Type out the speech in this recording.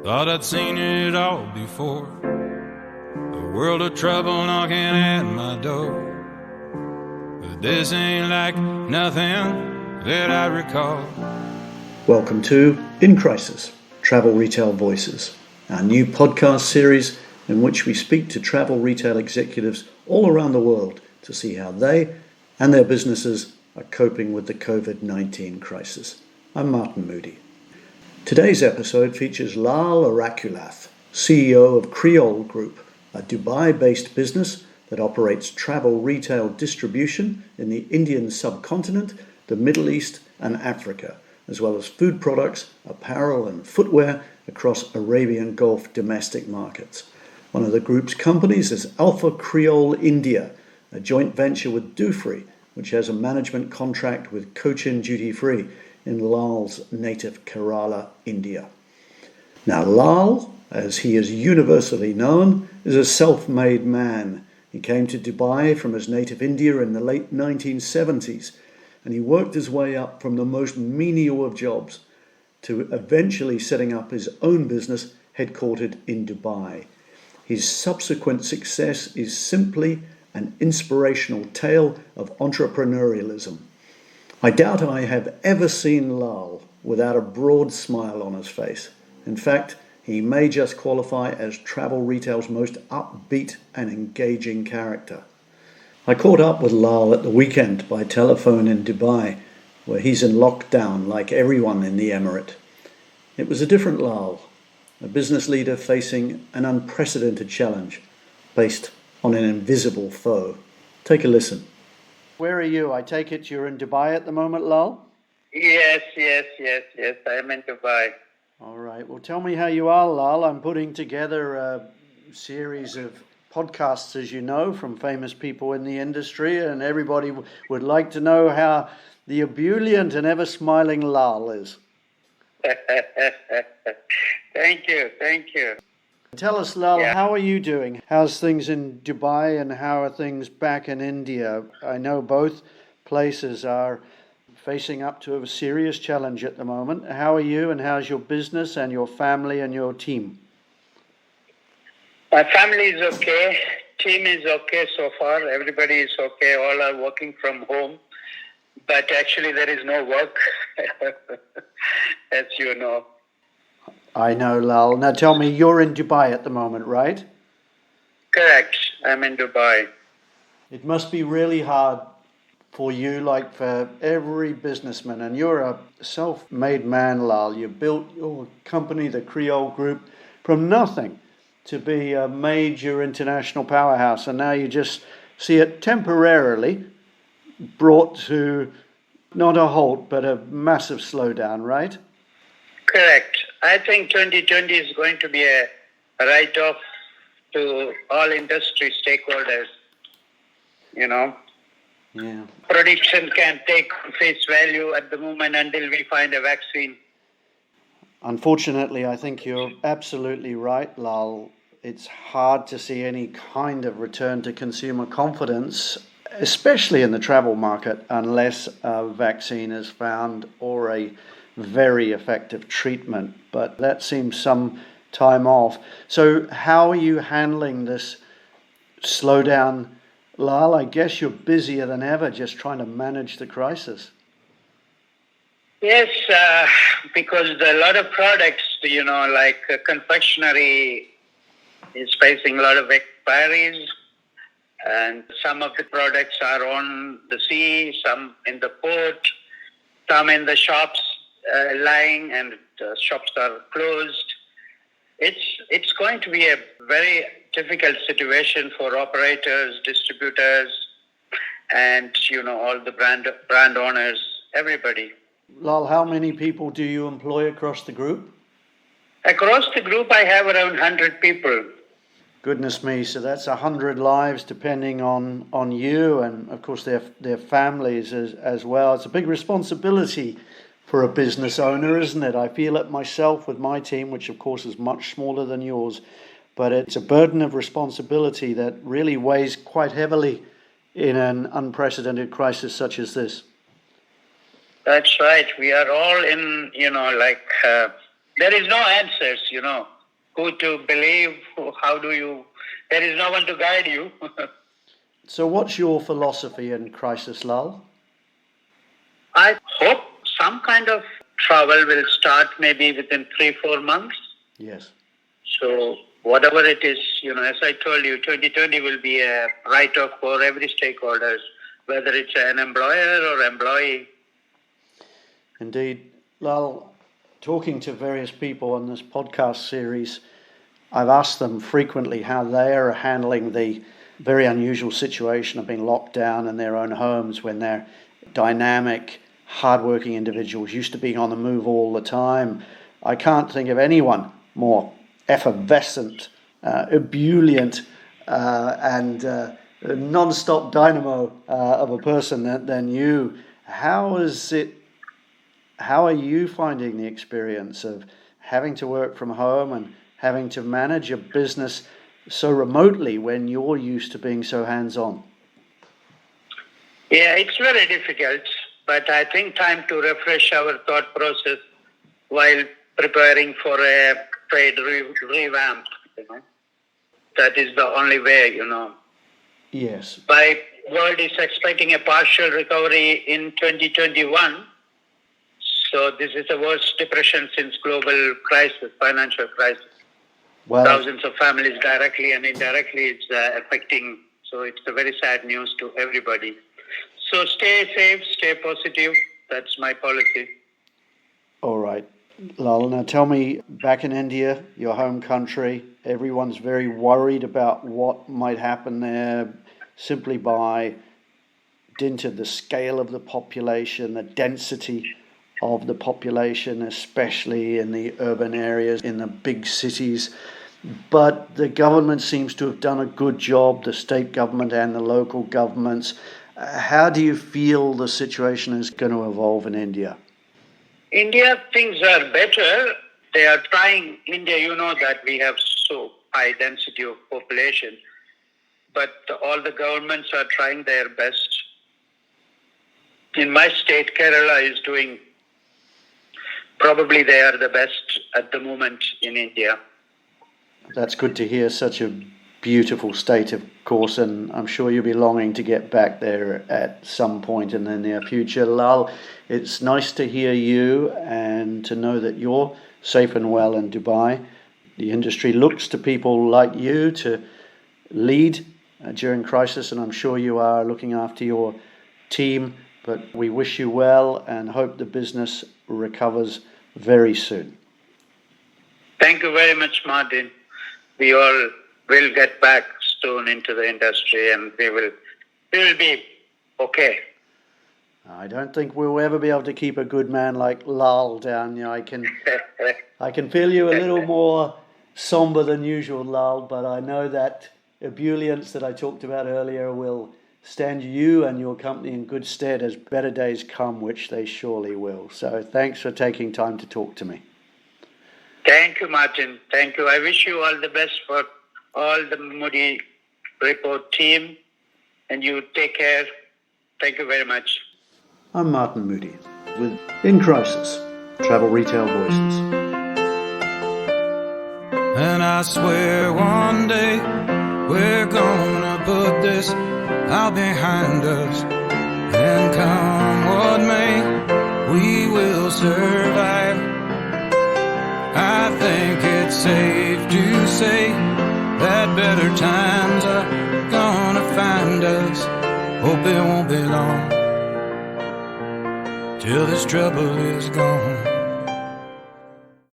Thought I'd seen it all before. A world of trouble knocking at my door. But this ain't like nothing that I recall. Welcome to In Crisis, Travel Retail Voices, our new podcast series in which we speak to travel retail executives all around the world to see how they and their businesses are coping with the COVID-19 crisis. I'm Martin Moodie. Today's episode features Lal Arakulath, CEO of Kreol Group, a Dubai-based business that operates travel retail distribution in the Indian subcontinent, the Middle East and Africa, as well as food products, apparel and footwear across Arabian Gulf domestic markets. One of the group's companies is Alpha Kreol India, a joint venture with Dufry, which has a management contract with Cochin Duty Free in Lal's native Kerala, India. Now Lal, as he is universally known, is a self-made man. He came to Dubai from his native India in the late 1970s, and he worked his way up from the most menial of jobs to eventually setting up his own business headquartered in Dubai. His subsequent success is simply an inspirational tale of entrepreneurialism. I doubt I have ever seen Lal without a broad smile on his face. In fact, he may just qualify as travel retail's most upbeat and engaging character. I caught up with Lal at the weekend by telephone in Dubai, where he's in lockdown like everyone in the Emirate. It was a different Lal, a business leader facing an unprecedented challenge based on an invisible foe. Take a listen. Where are you? I take it you're in Dubai at the moment, Lal? Yes. I'm in Dubai. All right. Well, tell me how you are, Lal. I'm putting together a series of podcasts, as you know, from famous people in the industry, and everybody would like to know how the ebullient and ever-smiling Lal is. Thank you. Tell us, Lal, How are you doing? How's things in Dubai and how are things back in India? I know both places are facing up to a serious challenge at the moment. How are you and how's your business and your family and your team? My family is okay. Team is okay so far. Everybody is okay. All are working from home. But actually there is no work, as you know. I know, Lal. Now tell me, you're in Dubai at the moment, right? Correct. I'm in Dubai. It must be really hard for you, like for every businessman, and you're a self-made man, Lal. You built your company, the Kreol Group, from nothing to be a major international powerhouse, and now you just see it temporarily brought to not a halt, but a massive slowdown, right? Correct. I think 2020 is going to be a write-off to all industry stakeholders, Yeah. Prediction can take face value at the moment until we find a vaccine. Unfortunately, I think you're absolutely right, Lal. It's hard to see any kind of return to consumer confidence, especially in the travel market, unless a vaccine is found or a very effective treatment, but that seems some time off. So how are you handling this slowdown, Lal? I guess you're busier than ever just trying to manage the crisis. Yes, because a lot of products, like confectionery is facing a lot of expiries, and some of the products are on the sea, some in the port, some in the shops lying, and shops are closed. It's going to be a very difficult situation for operators, distributors, and all the brand owners, everybody. Lal, how many people do you employ across the group? Across the group, I have around 100 people. Goodness me, so that's 100 lives depending on you and, of course, their families as well. It's a big responsibility for a business owner, isn't it? I feel it myself with my team, which, of course, is much smaller than yours. But it's a burden of responsibility that really weighs quite heavily in an unprecedented crisis such as this. That's right. We are all in, there is no answers, who to believe, how do you, there is no one to guide you. So what's your philosophy in crisis, Lal? I hope some kind of travel will start maybe within 3-4 months. Yes. So whatever it is, as I told you, 2020 will be a write-off for every stakeholders, whether it's an employer or employee. Indeed. Lal, talking to various people on this podcast series, I've asked them frequently how they are handling the very unusual situation of being locked down in their own homes when they're dynamic, hardworking individuals used to being on the move all the time. I can't think of anyone more effervescent, ebullient, and non-stop dynamo of a person than you. How are you finding the experience of having to work from home and having to manage a business so remotely when you're used to being so hands-on? Yeah, it's very difficult, but I think time to refresh our thought process while preparing for a trade revamp. That is the only way, Yes. By world is expecting a partial recovery in 2021. So this is the worst depression since global crisis, financial crisis. Well, Thousands of families directly and indirectly it's affecting. So it's a very sad news to everybody. So stay safe, stay positive. That's my policy. all right. Lal, now tell me, back in India, your home country, everyone's very worried about what might happen there simply by dint of the scale of the population, the density of the population, especially in the urban areas, in the big cities. But the government seems to have done a good job, the state government and the local governments. How do you feel the situation is going to evolve in India? India, things are better. They are trying. India, you know that we have so high density of population. But all the governments are trying their best. In my state, Kerala is doing, probably they are the best at the moment in India. That's good to hear. Such a beautiful state, of course, and I'm sure you'll be longing to get back there at some point in the near future. Lal, it's nice to hear you and to know that you're safe and well in Dubai. The industry looks to people like you to lead during crisis, and I'm sure you are looking after your team, but we wish you well and hope the business recovers very soon. Thank you very much, Martin. We all will get back soon into the industry and we will be okay. I don't think we'll ever be able to keep a good man like Lal down. I can feel you a little more somber than usual, Lal, but I know that ebullience that I talked about earlier will stand you and your company in good stead as better days come, which they surely will. So thanks for taking time to talk to me. Thank you, Martin. Thank you. I wish you all the best for all the Moodie Report team, and you take care. Thank you very much. I'm Martin Moodie with In Crisis, Travel Retail Voices. And I swear one day we're gonna put this out behind us, and come what may, we will survive. I think it's safe to say that better times are gonna find us. Hope it won't be long till this trouble is gone.